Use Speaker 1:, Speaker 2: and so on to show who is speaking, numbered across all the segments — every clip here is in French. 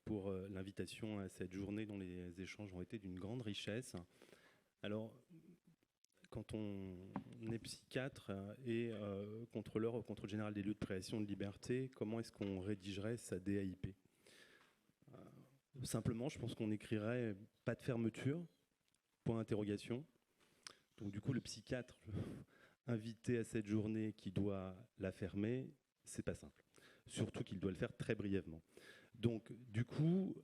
Speaker 1: pour l'invitation à cette journée dont les échanges ont été d'une grande richesse. Alors, quand on est psychiatre et contrôleur au contrôle général des lieux de privation de liberté, comment est-ce qu'on rédigerait sa DAIP? Simplement, je pense qu'on écrirait « pas de fermeture », point d'interrogation. Donc du coup, le psychiatre invité à cette journée qui doit la fermer, c'est pas simple. Surtout qu'il doit le faire très brièvement. Donc du coup,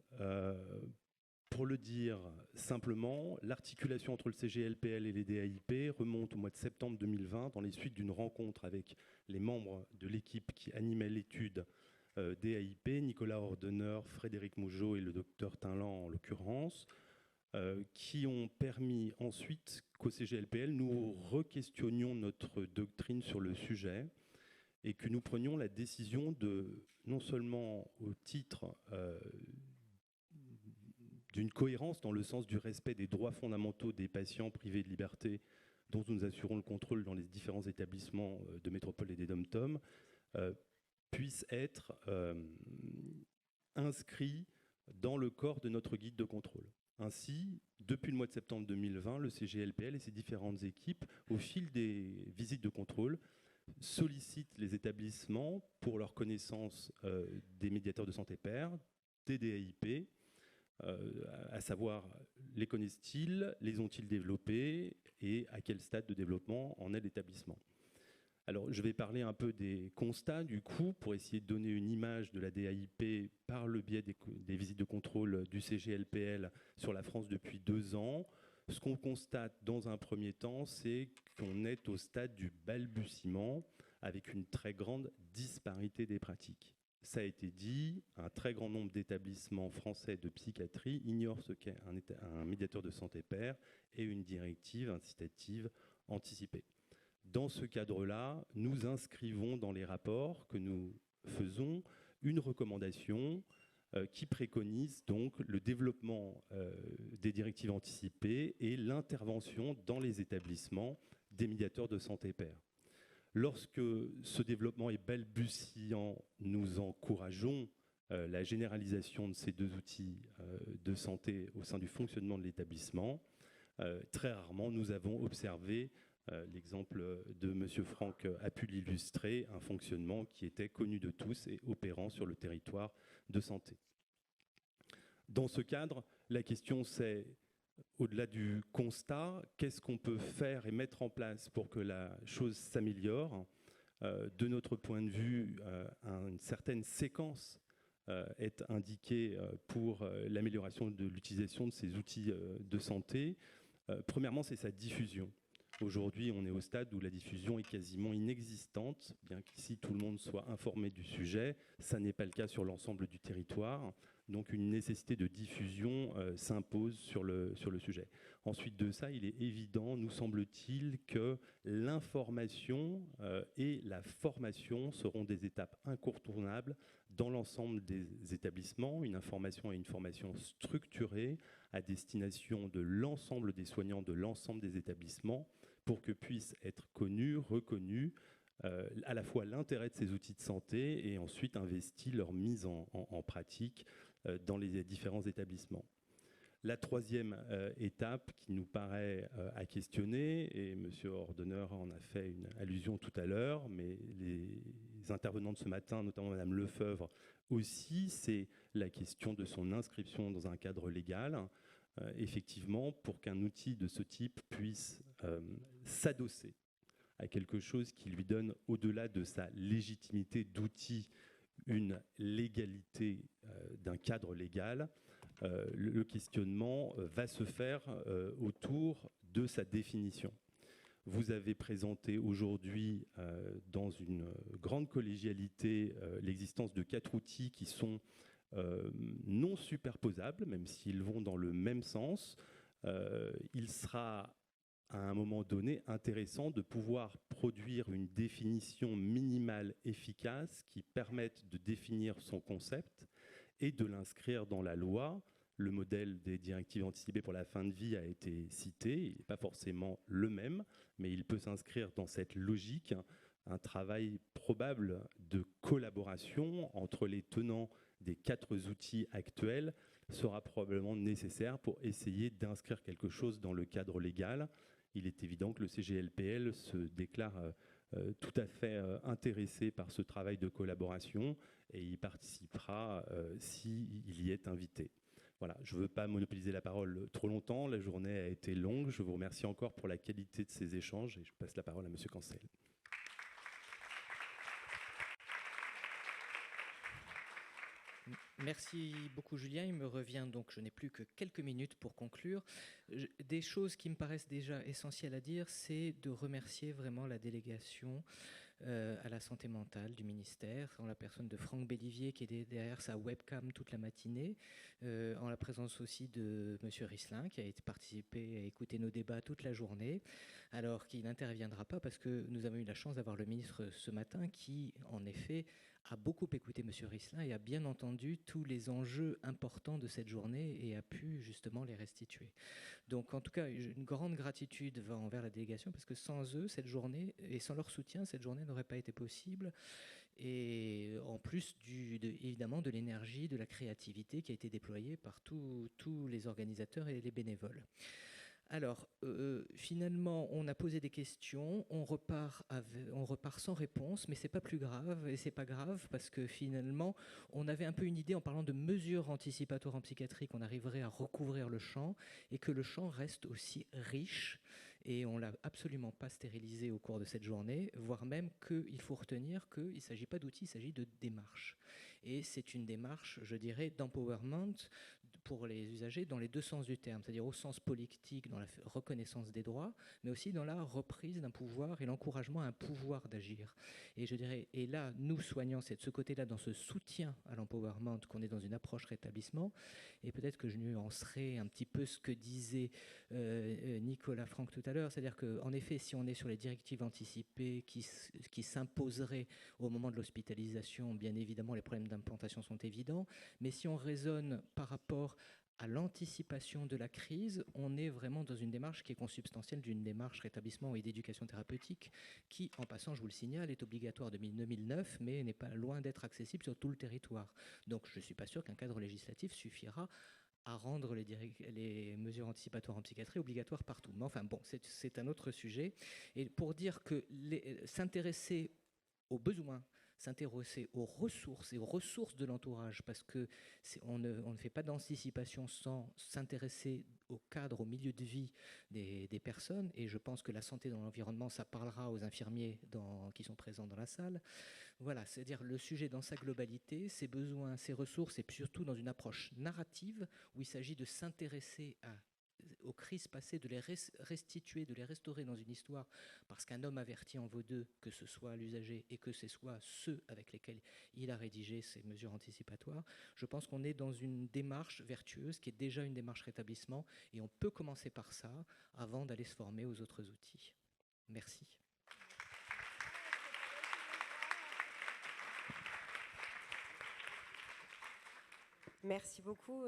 Speaker 1: pour le dire simplement, l'articulation entre le CGLPL et les DAIP remonte au mois de septembre 2020 dans les suites d'une rencontre avec les membres de l'équipe qui animait l'étude DAIP, Nicolas Ordeneur, Frédéric Mougeot et le docteur Tinlan en l'occurrence, qui ont permis ensuite qu'au CGLPL, nous re-questionnions notre doctrine sur le sujet et que nous prenions la décision de, non seulement au titre d'une cohérence dans le sens du respect des droits fondamentaux des patients privés de liberté dont nous assurons le contrôle dans les différents établissements de métropole et des DOM-TOM, puisse être inscrit dans le corps de notre guide de contrôle. Ainsi, depuis le mois de septembre 2020, le CGLPL et ses différentes équipes, au fil des visites de contrôle, sollicitent les établissements pour leur connaissance des médiateurs de santé pairs, des DAIP, à savoir les connaissent-ils, les ont-ils développés et à quel stade de développement en est l'établissement. Alors, je vais parler un peu des constats, du coup, pour essayer de donner une image de la DAIP par le biais des visites de contrôle du CGLPL sur la France depuis 2 ans. Ce qu'on constate dans un premier temps, c'est qu'on est au stade du balbutiement avec une très grande disparité des pratiques. Ça a été dit, un très grand nombre d'établissements français de psychiatrie ignorent ce qu'est un médiateur de santé pair et une directive incitative anticipée. Dans ce cadre-là, nous inscrivons dans les rapports que nous faisons une recommandation qui préconise donc le développement des directives anticipées et l'intervention dans les établissements des médiateurs de santé pair. Lorsque ce développement est balbutiant, nous encourageons la généralisation de ces 2 outils de santé au sein du fonctionnement de l'établissement. Très rarement, nous avons observé, l'exemple de M. Franck a pu l'illustrer, un fonctionnement qui était connu de tous et opérant sur le territoire de santé. Dans ce cadre, la question c'est, au-delà du constat, qu'est-ce qu'on peut faire et mettre en place pour que la chose s'améliore? De notre point de vue, une certaine séquence est indiquée pour l'amélioration de l'utilisation de ces outils de santé. Premièrement, c'est sa diffusion. Aujourd'hui, on est au stade où la diffusion est quasiment inexistante, bien qu'ici tout le monde soit informé du sujet. Ça n'est pas le cas sur l'ensemble du territoire. Donc une nécessité de diffusion s'impose sur le sujet. Ensuite de ça, il est évident, nous semble-t-il, que l'information et la formation seront des étapes incontournables dans l'ensemble des établissements. Une information et une formation structurée à destination de l'ensemble des soignants de l'ensemble des établissements pour que puisse être connu, reconnu, à la fois l'intérêt de ces outils de santé et ensuite investi leur mise en pratique dans les différents établissements. La troisième étape qui nous paraît à questionner, et M. Ordeneur en a fait une allusion tout à l'heure, mais les intervenants de ce matin, notamment Mme Lefebvre aussi, c'est la question de son inscription dans un cadre légal. Effectivement, pour qu'un outil de ce type puisse s'adosser à quelque chose qui lui donne, au-delà de sa légitimité d'outil, une légalité d'un cadre légal, le questionnement va se faire autour de sa définition. Vous avez présenté aujourd'hui, dans une grande collégialité, l'existence de 4 outils qui sont non superposables, même s'ils vont dans le même sens. Il sera à un moment donné intéressant de pouvoir produire une définition minimale efficace qui permette de définir son concept et de l'inscrire dans la loi. Le modèle des directives anticipées pour la fin de vie a été cité, il n'est pas forcément le même, mais il peut s'inscrire dans cette logique, un travail probable de collaboration entre les tenants des 4 outils actuels sera probablement nécessaire pour essayer d'inscrire quelque chose dans le cadre légal. Il est évident que le CGLPL se déclare tout à fait intéressé par ce travail de collaboration et y participera s'il y est invité. Voilà, je ne veux pas monopoliser la parole trop longtemps, la journée a été longue, je vous remercie encore pour la qualité de ces échanges et je passe la parole à Monsieur Cancel.
Speaker 2: Merci beaucoup Julien, il me revient donc, je n'ai plus que quelques minutes pour conclure. Des choses qui me paraissent déjà essentielles à dire, c'est de remercier vraiment la délégation à la santé mentale du ministère, en la personne de Franck Bellivier qui est derrière sa webcam toute la matinée, en la présence aussi de Monsieur Risselin qui a participé à écouter nos débats toute la journée, alors qu'il n'interviendra pas parce que nous avons eu la chance d'avoir le ministre ce matin qui, en effet, a beaucoup écouté M. Risselin et a bien entendu tous les enjeux importants de cette journée et a pu justement les restituer. Donc en tout cas, une grande gratitude va envers la délégation parce que sans eux, cette journée, et sans leur soutien, cette journée n'aurait pas été possible. Et en plus, évidemment, de l'énergie, de la créativité qui a été déployée par tous les organisateurs et les bénévoles. Alors, finalement, on a posé des questions, on repart sans réponse, mais c'est pas plus grave, et c'est pas grave parce que finalement, on avait un peu une idée en parlant de mesures anticipatoires en psychiatrie qu'on arriverait à recouvrir le champ et que le champ reste aussi riche. Et on ne l'a absolument pas stérilisé au cours de cette journée, voire même qu'il faut retenir qu'il ne s'agit pas d'outils, il s'agit de démarches. Et c'est une démarche, je dirais, d'empowerment pour les usagers dans les deux sens du terme, c'est-à-dire au sens politique, dans la reconnaissance des droits, mais aussi dans la reprise d'un pouvoir et l'encouragement à un pouvoir d'agir. Et je dirais, et là, nous soignants, c'est de ce côté-là, dans ce soutien à l'empowerment, qu'on est dans une approche rétablissement. Et peut-être que je nuancerai un petit peu ce que disait Nicolas Franck tout à l'heure, c'est-à-dire qu'en effet, si on est sur les directives anticipées qui s'imposeraient au moment de l'hospitalisation, bien évidemment, les problèmes d'implantation sont évidents, mais si on raisonne par rapport à l'anticipation de la crise, on est vraiment dans une démarche qui est consubstantielle d'une démarche rétablissement et d'éducation thérapeutique qui, en passant, je vous le signale, est obligatoire depuis 2009, mais n'est pas loin d'être accessible sur tout le territoire. Donc je ne suis pas sûr qu'un cadre législatif suffira à rendre les mesures anticipatoires en psychiatrie obligatoires partout. Mais enfin bon, c'est un autre sujet. Et pour dire que s'intéresser aux besoins, s'intéresser aux ressources et aux ressources de l'entourage, parce que on ne fait pas d'anticipation sans s'intéresser au cadre, au milieu de vie des personnes, et je pense que la santé dans l'environnement, ça parlera aux infirmiers qui sont présents dans la salle. Voilà, c'est-à-dire le sujet dans sa globalité, ses besoins, ses ressources, et puis surtout dans une approche narrative, où il s'agit de s'intéresser aux crises passées, de les restituer, de les restaurer dans une histoire, parce qu'un homme averti en vaut deux, que ce soit l'usager et que ce soit ceux avec lesquels il a rédigé ces mesures anticipatoires. Je pense qu'on est dans une démarche vertueuse qui est déjà une démarche rétablissement, et on peut commencer par ça avant d'aller se former aux autres outils. Merci.
Speaker 3: Merci beaucoup,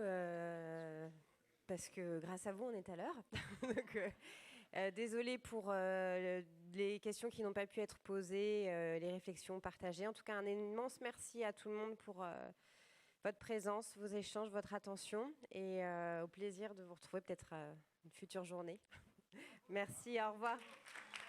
Speaker 3: parce que grâce à vous, on est à l'heure. Donc, désolée pour les questions qui n'ont pas pu être posées, les réflexions partagées. En tout cas, un immense merci à tout le monde pour votre présence, vos échanges, votre attention, et au plaisir de vous retrouver peut-être une future journée. Merci, au revoir.